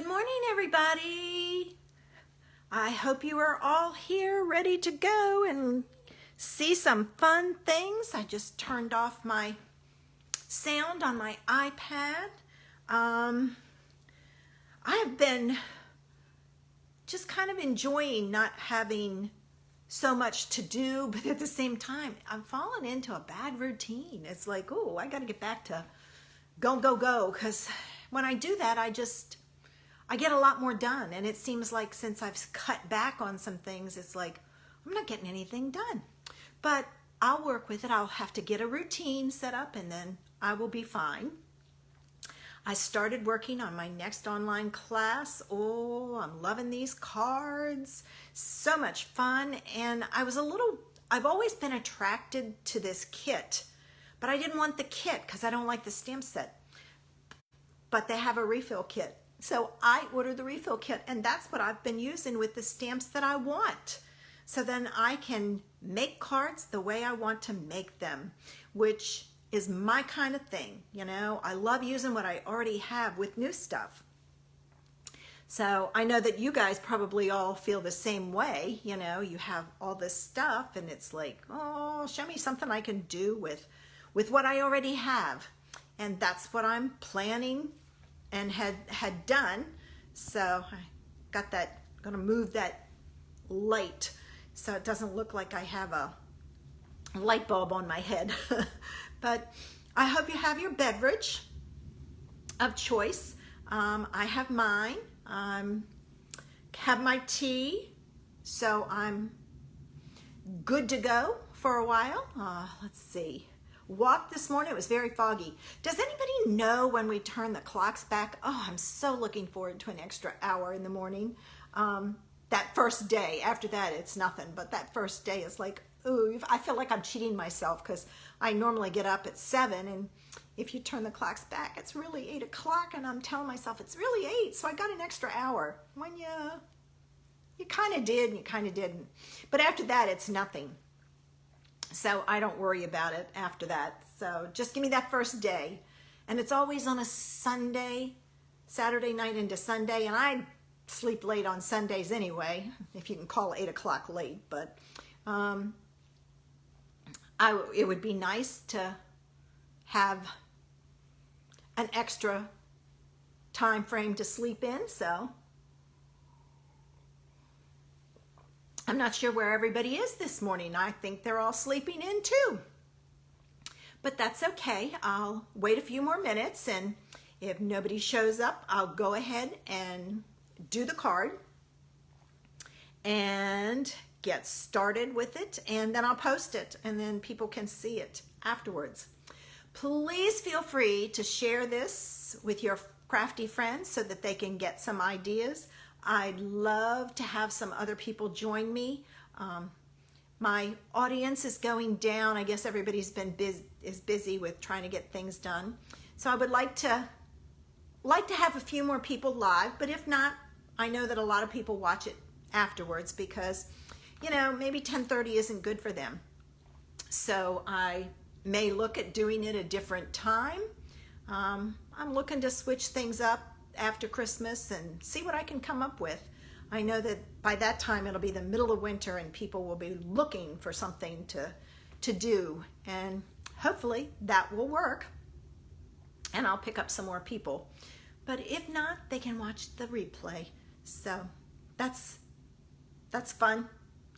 morning, everybody. I hope you are all here ready to go and see some fun things. I just turned off my sound on my iPad. I have been just kind of enjoying not having so much to do, but at the same time, I'm falling into a bad routine. It's like, oh, I got to get back to go, because when I do that, I get a lot more done. And it seems like since I've cut back on some things, it's like, I'm not getting anything done. But I'll work with it. I'll have to get a routine set up and then I will be fine. I started working on my next online class. Oh, I'm loving these cards. So much fun. And I've always been attracted to this kit, but I didn't want the kit because I don't like the stamp set. But they have a refill kit. So I ordered the refill kit, and that's what I've been using with the stamps that I want. So then I can make cards the way I want to make them, which is my kind of thing. You know, I love using what I already have with new stuff. So I know that you guys probably all feel the same way. You know, you have all this stuff and it's like, oh, show me something I can do with what I already have. And that's what I'm planning and had done. So I got that, gonna move that light so it doesn't look like I have a light bulb on my head. But I hope you have your beverage of choice. I have mine. Have my tea, so I'm good to go for a while. Let's see. Walk this morning, it was very foggy. Does anybody know when we turn the clocks back? Oh, I'm so looking forward to an extra hour in the morning. That first day, after that it's nothing, but that first day is like, ooh, I feel like I'm cheating myself because I normally get up at 7, and if you turn the clocks back, it's really 8 o'clock, and I'm telling myself it's really 8, so I got an extra hour. When you kind of did and you kind of didn't. But after that, it's nothing. So I don't worry about it after that. So just give me that first day. And it's always on a Sunday, Saturday night into Sunday. And I sleep late on Sundays anyway, if you can call 8 o'clock late. But it would be nice to have an extra time frame to sleep in. So I'm not sure where everybody is this morning. I think they're all sleeping in too. But that's okay. I'll wait a few more minutes, and if nobody shows up, I'll go ahead and do the card and get started with it, and then I'll post it, and then people can see it afterwards. Please feel free to share this with your crafty friends so that they can get some ideas. I'd love to have some other people join me. My audience is going down. I guess everybody's been busy with trying to get things done. So I would like to have a few more people live, but if not, I know that a lot of people watch it afterwards because, you know, maybe 10:30 isn't good for them. So I may look at doing it a different time. I'm looking to switch things up after Christmas and see what I can come up with. I know that by that time it'll be the middle of winter and people will be looking for something to do, and hopefully that will work and I'll pick up some more people. But if not, they can watch the replay. So that's fun.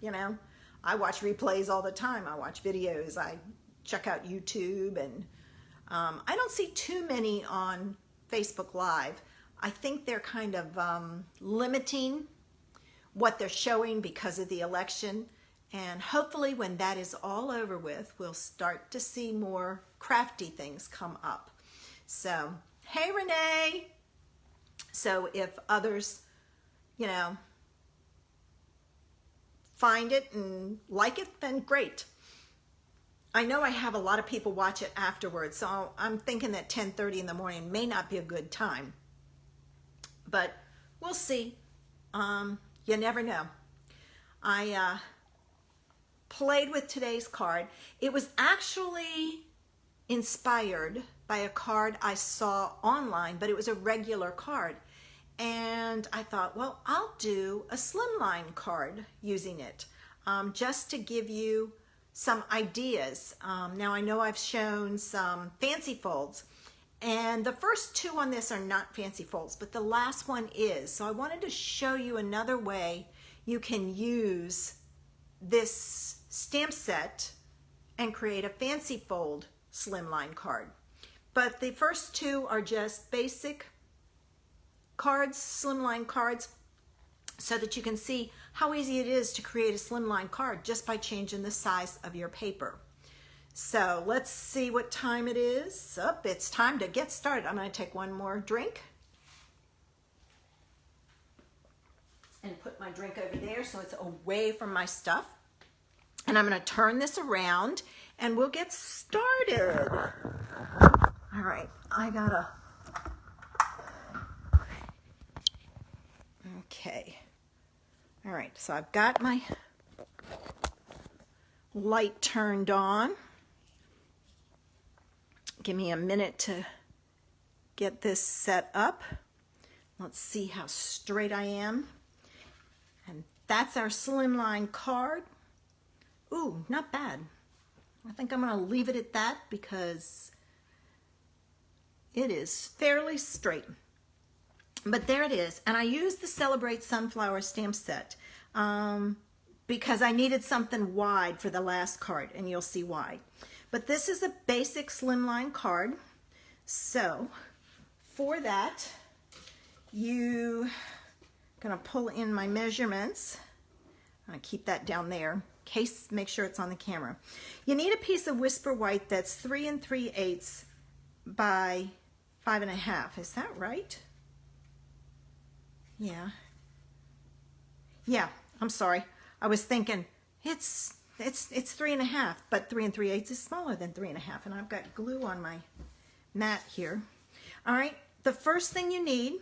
You know, I watch replays all the time. I watch videos. I check out YouTube, and I don't see too many on Facebook Live. I think they're kind of limiting what they're showing because of the election. And hopefully when that is all over with, we'll start to see more crafty things come up. So, hey Renee. So if others, you know, find it and like it, then great. I know I have a lot of people watch it afterwards, so I'm thinking that 10:30 in the morning may not be a good time. But we'll see. You never know. I played with today's card. It was actually inspired by a card I saw online, but it was a regular card. and I thought, well, I'll do a slimline card using it, just to give you some ideas. Now I know I've shown some fancy folds, and the first two on this are not fancy folds, but the last one is. So I wanted to show you another way you can use this stamp set and create a fancy fold slimline card. But the first two are just basic cards, slimline cards, so that you can see how easy it is to create a slimline card just by changing the size of your paper. So let's see what time it is. It's time to get started. I'm going to take one more drink and put my drink over there so it's away from my stuff. And I'm going to turn this around and we'll get started. All right, okay. All right, so I've got my light turned on. Give me a minute to get this set up. Let's see how straight I am. And that's our slimline card. Ooh, not bad. I think I'm going to leave it at that because it is fairly straight. But there it is. And I used the Celebrate Sunflower stamp set because I needed something wide for the last card, and you'll see why. But this is a basic slimline card. So for that, you're going to pull in my measurements. I'm going to keep that down there. Make sure it's on the camera. You need a piece of Whisper White that's 3 3/8 by 5 1/2. Is that right? Yeah. I'm sorry. I was thinking it's 3 1/2, but 3 3/8 is smaller than 3 1/2, and I've got glue on my mat here. All right. The first thing you need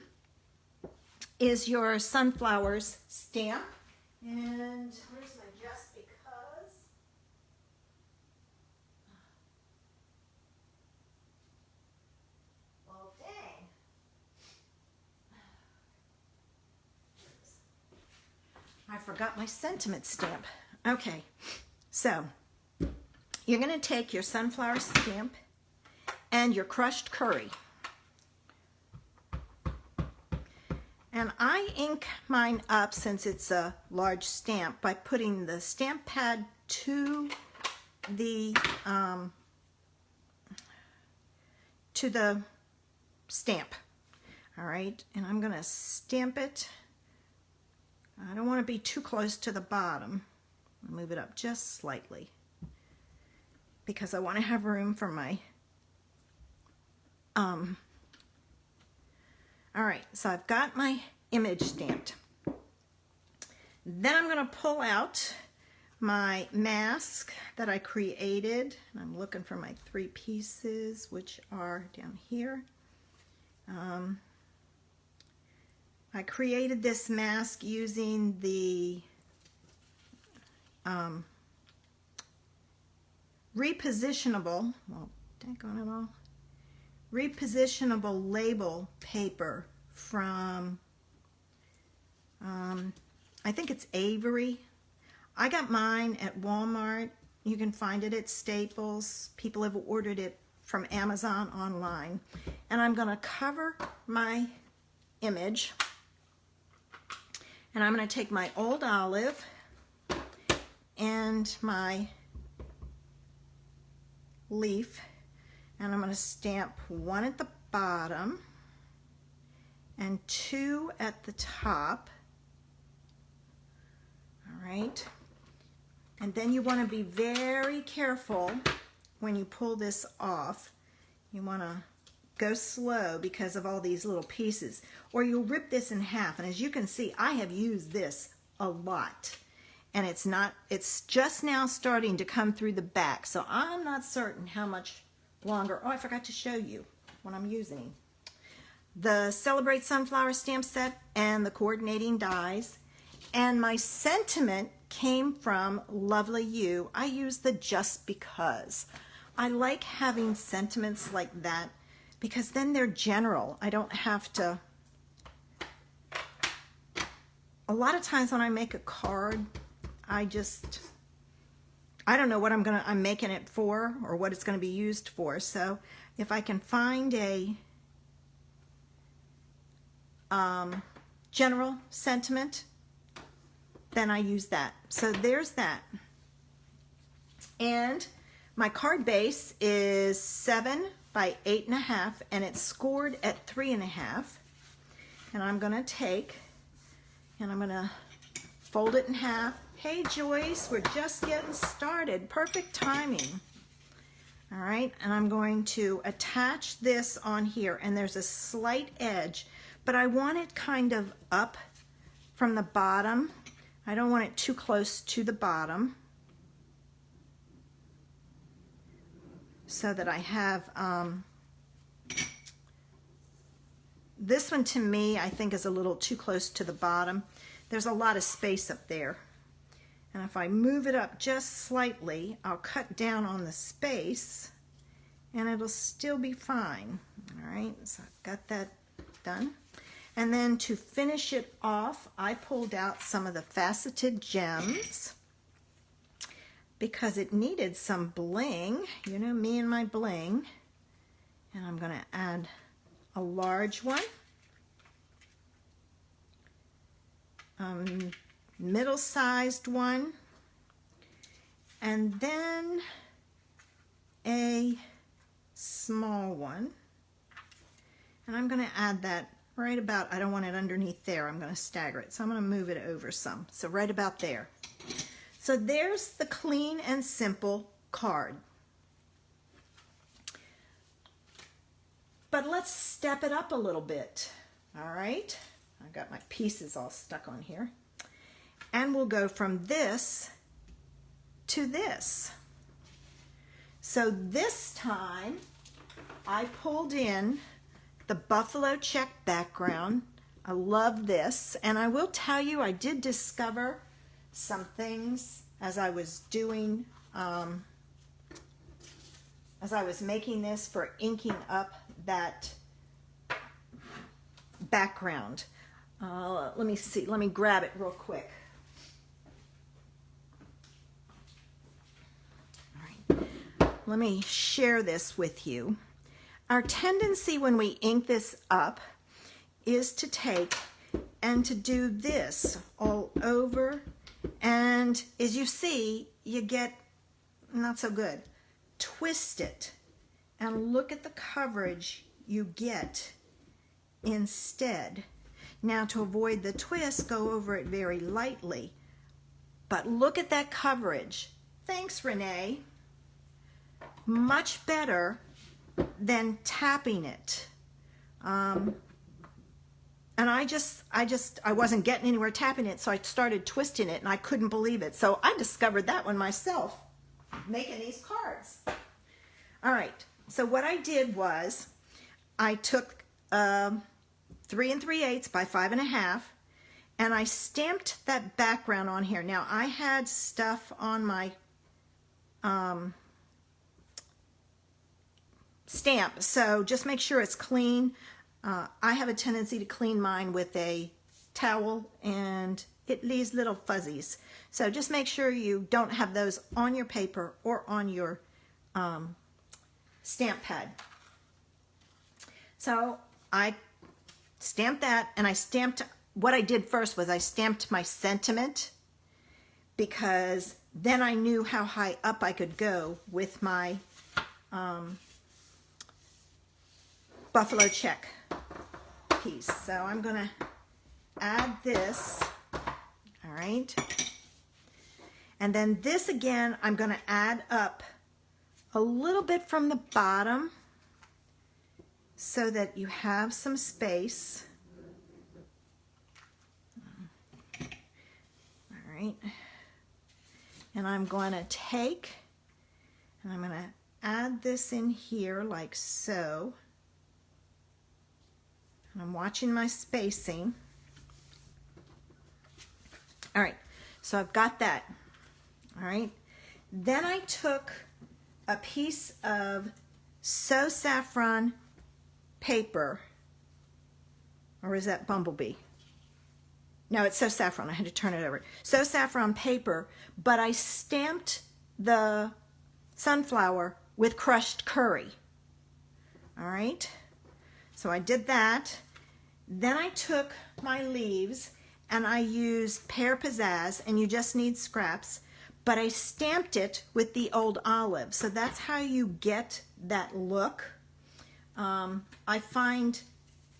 is your Sunflowers stamp, and where's my Just Because? Well, dang. I forgot my sentiment stamp. Okay, so you're going to take your sunflower stamp and your crushed curry. And I ink mine up, since it's a large stamp, by putting the stamp pad to the stamp. All right, and I'm going to stamp it. I don't want to be too close to the bottom. I'll move it up just slightly because I want to have room for my all right, so I've got my image stamped. Then I'm going to pull out my mask that I created. I'm looking for my 3 pieces, which are down here. I created this mask using the repositionable, well, daggone it all, repositionable label paper from, I think it's Avery. I got mine at Walmart. You can find it at Staples. People have ordered it from Amazon online. And I'm going to cover my image. And I'm going to take my Old Olive and my leaf, and I'm going to stamp 1 at the bottom and 2 at the top. All right. And then you want to be very careful when you pull this off. You want to go slow because of all these little pieces, or you'll rip this in half. And as you can see, I have used this a lot. And it's just now starting to come through the back. So I'm not certain how much longer. Oh, I forgot to show you what I'm using. The Celebrate Sunflower stamp set and the coordinating dies. And my sentiment came from Lovely You. I use the Just Because. I like having sentiments like that because then they're general. I don't have to a lot of times when I make a card, I don't know what I'm making it for or what it's going to be used for. So if I can find a general sentiment, then I use that. So there's that. And my card base is 7 by 8.5, and it's scored at 3.5. And I'm going to take, and I'm going to fold it in half. Hey Joyce, we're just getting started. Perfect timing. All right, and I'm going to attach this on here, and there's a slight edge, but I want it kind of up from the bottom. I don't want it too close to the bottom, so that I have, this one to me I think is a little too close to the bottom. There's a lot of space up there. And if I move it up just slightly, I'll cut down on the space and it'll still be fine. All right, so I've got that done. And then to finish it off, I pulled out some of the faceted gems because it needed some bling. You know me and my bling. And I'm going to add a large one, middle-sized one, and then a small one. And I'm going to add that right about, I don't want it underneath there, I'm going to stagger it, so I'm going to move it over some, so right about there. So there's the clean and simple card. But let's step it up a little bit. All right, I've got my pieces all stuck on here. And we'll go from this to this. So this time I pulled in the buffalo check background. I love this, and I will tell you I did discover some things as I was doing, as I was making this for inking up that background. Let me see, let me grab it real quick. All right, let me share this with you. Our tendency when we ink this up is to take and to do this all over, and as you see, you get not so good. Twist it and look at the coverage you get instead. Now, to avoid the twist, go over it very lightly, but look at that coverage. Thanks, Renee. Much better than tapping it. And I wasn't getting anywhere tapping it, so I started twisting it and I couldn't believe it. So I discovered that one myself, making these cards. All right, so what I did was I took 3 3/8 by 5.5, and I stamped that background on here. Now I had stuff on my stamp, so just make sure it's clean. I have a tendency to clean mine with a towel and it leaves little fuzzies, so just make sure you don't have those on your paper or on your stamp pad. So I stamped that, and I stamped, what I did first was I stamped my sentiment, because then I knew how high up I could go with my buffalo check piece. So I'm going to add this, all right, and then this again I'm going to add up a little bit from the bottom so that you have some space. All right, and I'm going to take and I'm going to add this in here like so. And I'm watching my spacing. All right, so I've got that. All right, then I took a piece of So Saffron paper, or is that Bumblebee? No, it's So Saffron. I had to turn it over. So Saffron paper, but I stamped the sunflower with crushed curry. All right, so I did that. Then I took my leaves and I used Pear Pizzazz, and you just need scraps, but I stamped it with the old olive. So that's how you get that look. I find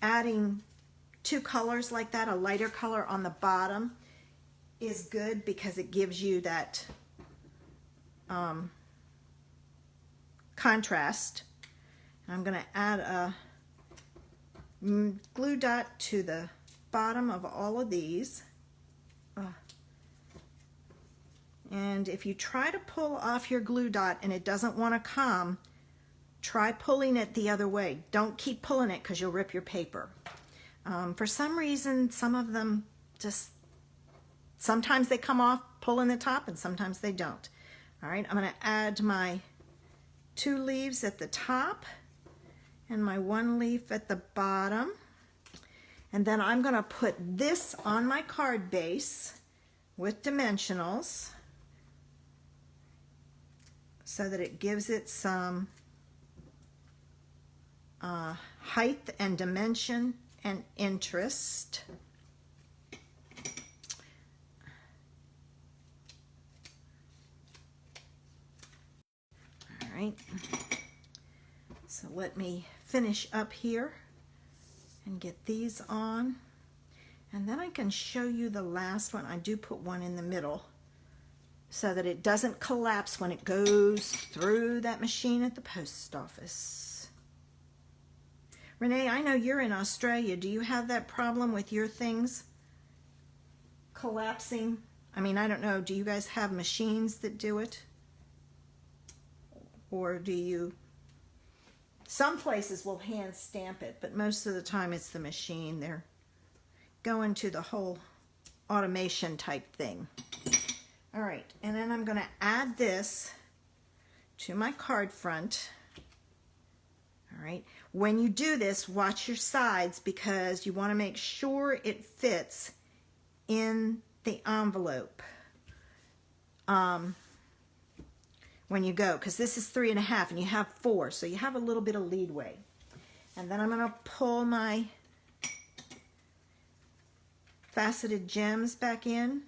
adding two colors like that, a lighter color on the bottom, is good because it gives you that contrast. I'm going to add a glue dot to the bottom of all of these. And if you try to pull off your glue dot and it doesn't want to come, try pulling it the other way. Don't keep pulling it because you'll rip your paper. For some reason, some of them just, sometimes they come off pulling the top and sometimes they don't. All right, I'm going to add my 2 leaves at the top and my 1 leaf at the bottom. And then I'm going to put this on my card base with dimensionals so that it gives it some height and dimension and interest. All right, so let me finish up here and get these on, and then I can show you the last one. I do put one in the middle so that it doesn't collapse when it goes through that machine at the post office. Renee, I know you're in Australia. Do you have that problem with your things collapsing? I mean, I don't know. Do you guys have machines that do it? Or do you? Some places will hand stamp it, but most of the time it's the machine. They're going to the whole automation type thing. All right, and then I'm going to add this to my card front. All right, when you do this, watch your sides because you want to make sure it fits in the envelope when you go, because this is 3.5 and you have 4, so you have a little bit of leadway. And then I'm going to pull my faceted gems back in.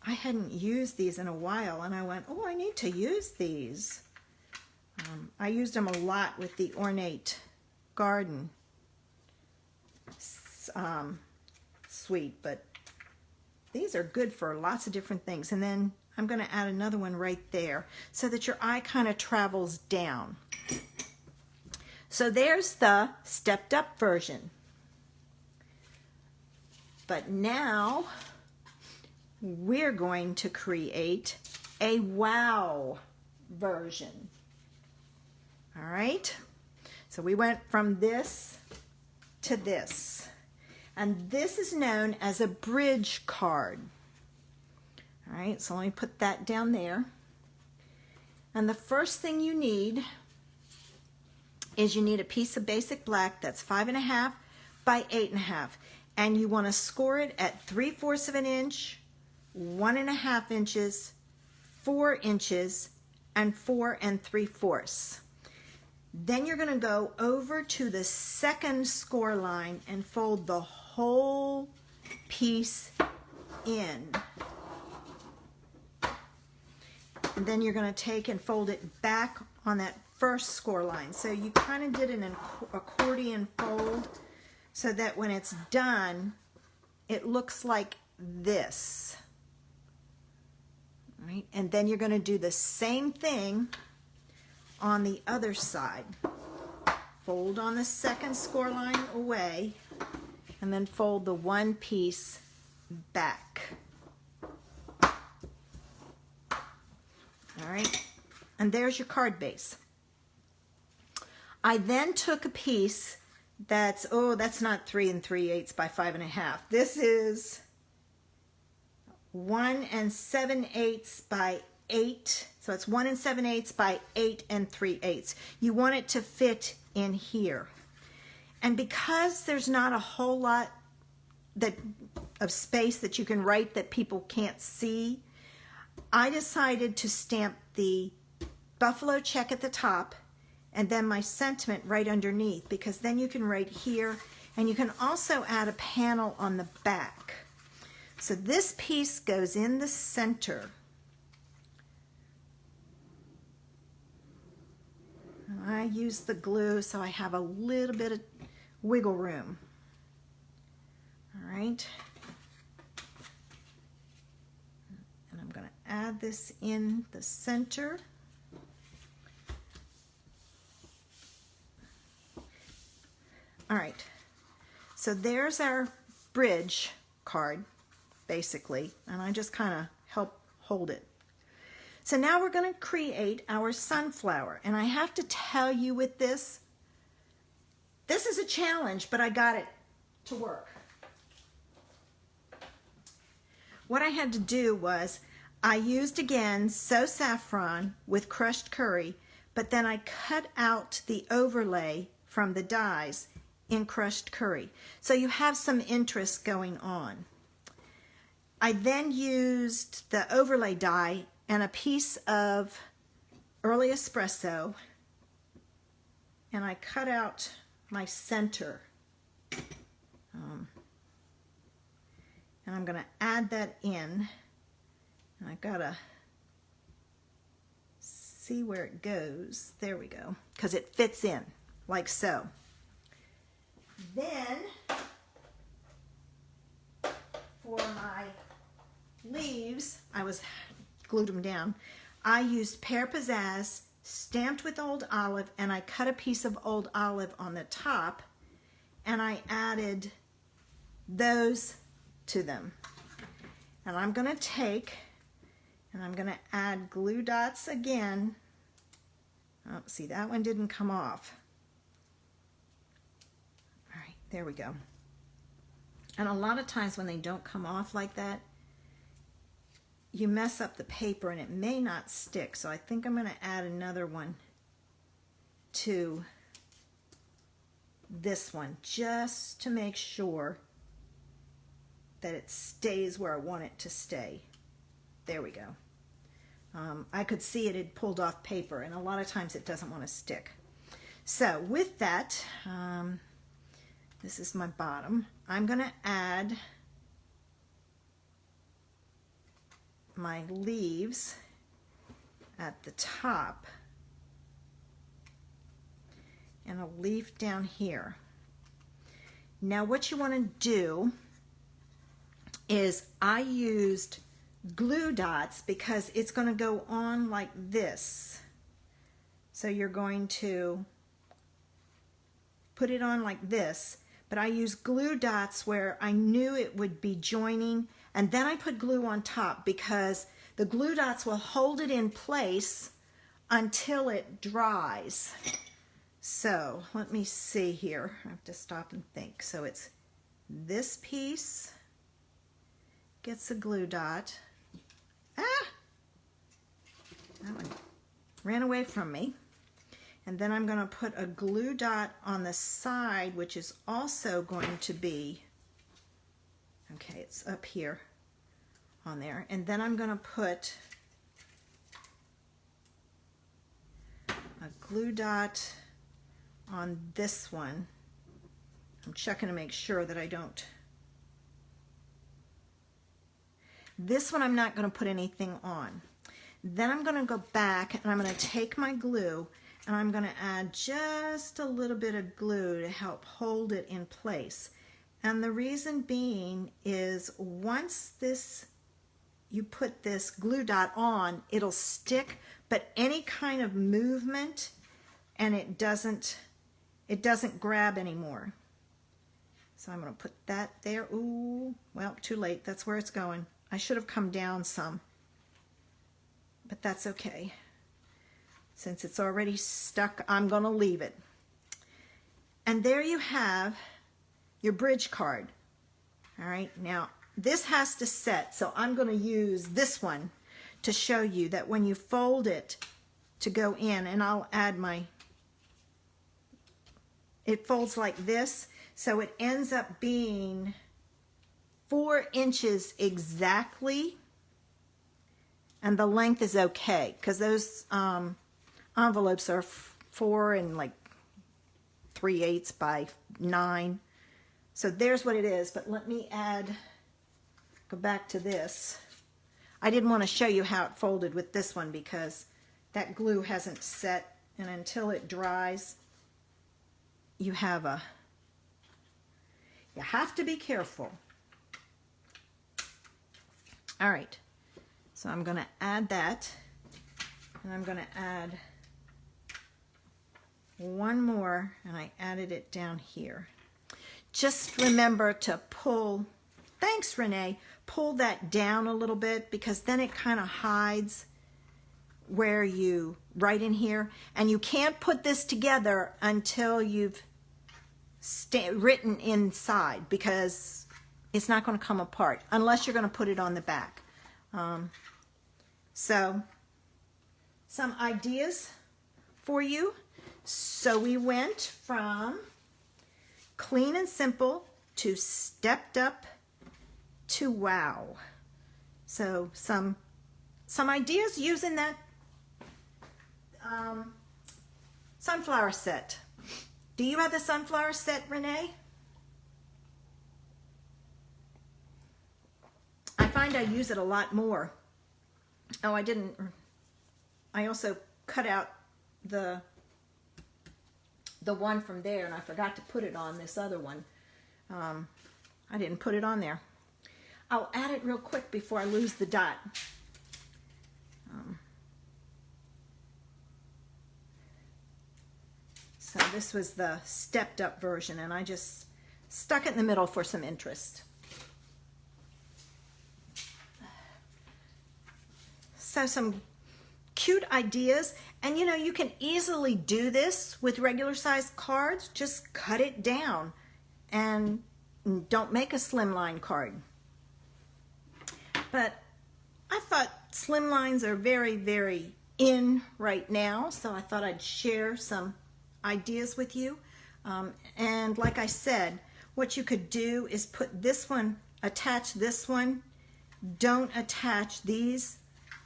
I hadn't used these in a while, and I went, oh, I need to use these. I used them a lot with the Ornate Garden suite, but these are good for lots of different things. And then I'm going to add another one right there so that your eye kind of travels down. So there's the stepped up version. But now we're going to create a wow version. All right, so we went from this to this, and this is known as a bridge card. All right, so let me put that down there. And the first thing you need is you need a piece of basic black that's 5.5 by 8.5, and you want to score it at 3/4 of an inch, 1.5 inches, 4 inches, and 4 3/4. Then you're going to go over to the second score line and fold the whole piece in. And then you're going to take and fold it back on that first score line. So you kind of did an accordion fold so that when it's done, it looks like this. All right? And then you're going to do the same thing on the other side. Fold on the second score line away, and then fold the one piece back. All right, and there's your card base. I then took a piece that's, oh, that's not 3 3/8 by 5.5. This is 1 7/8 by 8. So it's 1 7/8 by 8 3/8. You want it to fit in here. And because there's not a whole lot of space that you can write that people can't see, I decided to stamp the buffalo check at the top and then my sentiment right underneath, because then you can write here, and you can also add a panel on the back. So this piece goes in the center. And I use the glue so I have a little bit of wiggle room. All right. And I'm going to add this in the center. All right, so there's our bridge card, basically, and I just kind of help hold it. So now we're going to create our sunflower, and I have to tell you with this is a challenge, but I got it to work. What I had to do was I used, again, So Saffron with crushed curry, but then I cut out the overlay from the dies in crushed curry. So you have some interest going on. I then used the overlay die and a piece of early espresso, and I cut out my center. And I'm going to add that in. And I've got to see where it goes. There we go. Because it fits in, like so. Then, for my leaves, I glued them down. I used Pear Pizzazz, stamped with old olive, and I cut a piece of old olive on the top, and I added those to them. And I'm going to take, and I'm going to add glue dots again. Oh, see, that one didn't come off. There we go. And a lot of times when they don't come off like that, you mess up the paper and it may not stick. So I think I'm going to add another one to this one just to make sure that it stays where I want it to stay. There we go. I could see it had pulled off paper, and a lot of times it doesn't want to stick. So with that, this is my bottom. I'm going to add my leaves at the top and a leaf down here. Now what you want to do is I used glue dots because it's going to go on like this. So you're going to put it on like this. But I used glue dots where I knew it would be joining, and then I put glue on top because the glue dots will hold it in place until it dries. So let me see here. I have to stop and think. So it's this piece gets a glue dot. Ah! That one ran away from me. And then I'm going to put a glue dot on the side, which is also going to be, okay, it's up here on there. And then I'm going to put a glue dot on this one. I'm checking to make sure that I don't. This one I'm not going to put anything on. Then I'm going to go back and I'm going to take my glue and I'm going to add just a little bit of glue to help hold it in place. And the reason being is once you put this glue dot on, it'll stick, but any kind of movement and it doesn't grab anymore. So I'm going to put that there. Ooh, well, too late. That's where it's going. I should have come down some, but that's okay. Since it's already stuck, I'm going to leave it. And there you have your bridge card. All right, now this has to set, so I'm going to use this one to show you that when you fold it to go in, and I'll add it folds like this, so it ends up being 4 inches exactly, and the length is okay because those envelopes are 4 and like 3/8 by 9. So there's what it is. But let me go back to this. I didn't want to show you how it folded with this one because that glue hasn't set, and until it dries, you have to be careful. All right, so I'm going to add that, and I'm going to add one more, and I added it down here. Just remember to pull, thanks Renee, pull that down a little bit because then it kind of hides where you write in here, and you can't put this together until you've written inside because it's not going to come apart unless you're going to put it on the back. So some ideas for you. So we went from clean and simple to stepped up to wow. So some ideas using that sunflower set. Do you have the sunflower set, Renee? I find I use it a lot more. Oh, I didn't. I also cut out the one from there, and I forgot to put it on this other one. I didn't put it on there. I'll add it real quick before I lose the dot. So this was the stepped up version, and I just stuck it in the middle for some interest. So some cute ideas, and you know, you can easily do this with regular size cards. Just cut it down and don't make a slimline card. But I thought slimlines are very, very in right now, so I thought I'd share some ideas with you. And like I said, what you could do is put this one, attach this one, don't attach these,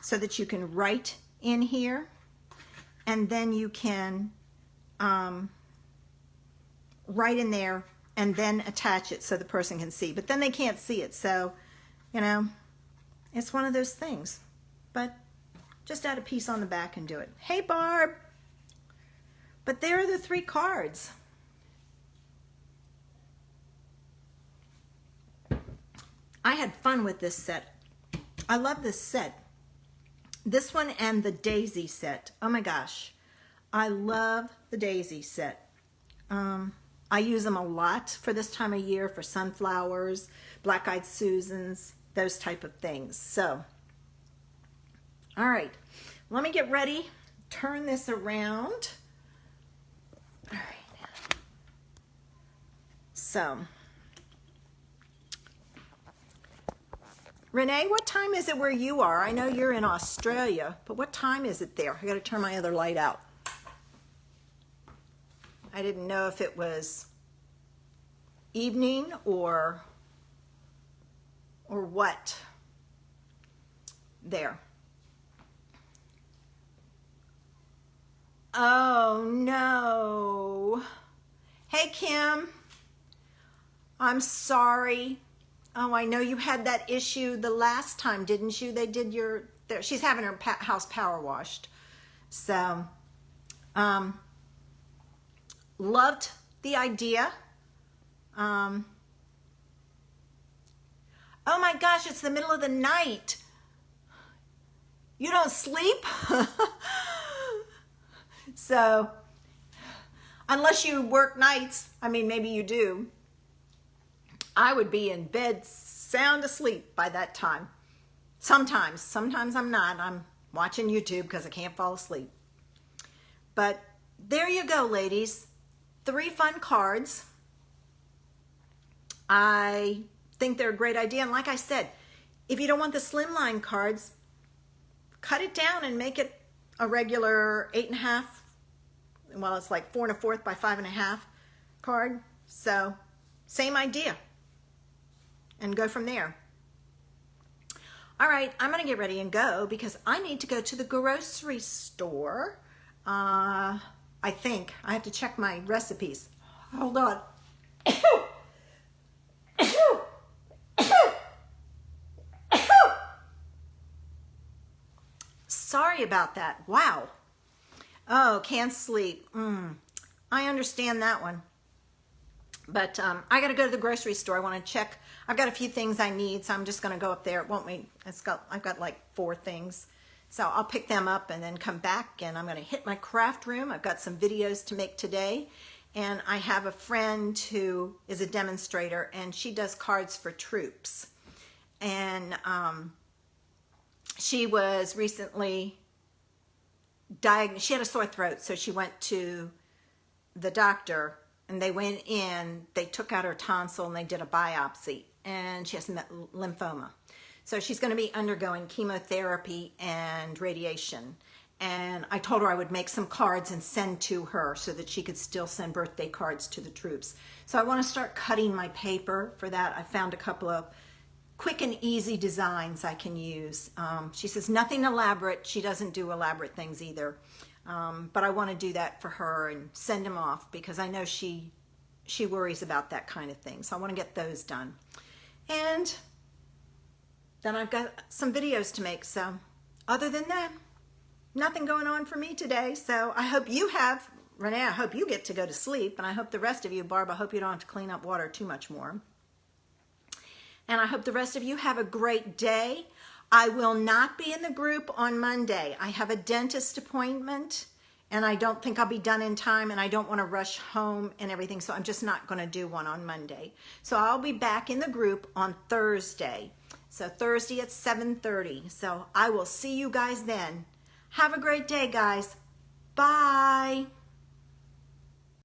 so that you can write in here, and then you can write in there and then attach it so the person can see, but then they can't see it. So, you know, it's one of those things. But just add a piece on the back and do it. Hey Barb! But there are the 3 cards. I had fun with this set. I love this set. This one and the daisy set. Oh my gosh. I love the daisy set. I use them a lot for this time of year, for sunflowers, black-eyed Susans, those type of things. So, all right. Let me get ready. Turn this around. All right. So, Renee, what time is it where you are? I know you're in Australia, but what time is it there? I got to turn my other light out. I didn't know if it was evening or what. There. Oh no. Hey Kim. I'm sorry. Oh, I know you had that issue the last time, didn't you? They did she's having her house power washed. So, loved the idea. Oh my gosh, it's the middle of the night. You don't sleep? So, unless you work nights, I mean, maybe you do. I would be in bed sound asleep by that time. Sometimes I'm not. I'm watching YouTube because I can't fall asleep. But there you go, ladies. 3 fun cards. I think they're a great idea. And like I said, if you don't want the slimline cards, cut it down and make it a regular 8.5. Well, it's like 4 1/4 by 5.5 card. So, same idea. and go from there. All right, I'm gonna get ready and go because I need to go to the grocery store. I think I have to check my recipes. Hold on. Sorry about that. Wow. Oh, can't sleep. I understand that one. But I got to go to the grocery store. I want to check. I've got a few things I need, so I'm just going to go up there. It won't wait. I've got like 4 things. So I'll pick them up and then come back, and I'm going to hit my craft room. I've got some videos to make today. And I have a friend who is a demonstrator, and she does cards for troops. And she was recently diagnosed. She had a sore throat, so she went to the doctor, and they went in, they took out her tonsil, and they did a biopsy, and she has lymphoma. So she's going to be undergoing chemotherapy and radiation. And I told her I would make some cards and send to her so that she could still send birthday cards to the troops. So I want to start cutting my paper for that. I found a couple of quick and easy designs I can use. She says nothing elaborate. She doesn't do elaborate things either. But I want to do that for her and send them off because I know she worries about that kind of thing. So I want to get those done. And then I've got some videos to make. So other than that, nothing going on for me today. So I hope you have, Renee, I hope you get to go to sleep. And I hope the rest of you, Barb, I hope you don't have to clean up water too much more. And I hope the rest of you have a great day. I will not be in the group on Monday. I have a dentist appointment, and I don't think I'll be done in time, and I don't want to rush home and everything, so I'm just not going to do one on Monday. So I'll be back in the group on Thursday. So Thursday at 7:30. So I will see you guys then. Have a great day, guys. Bye.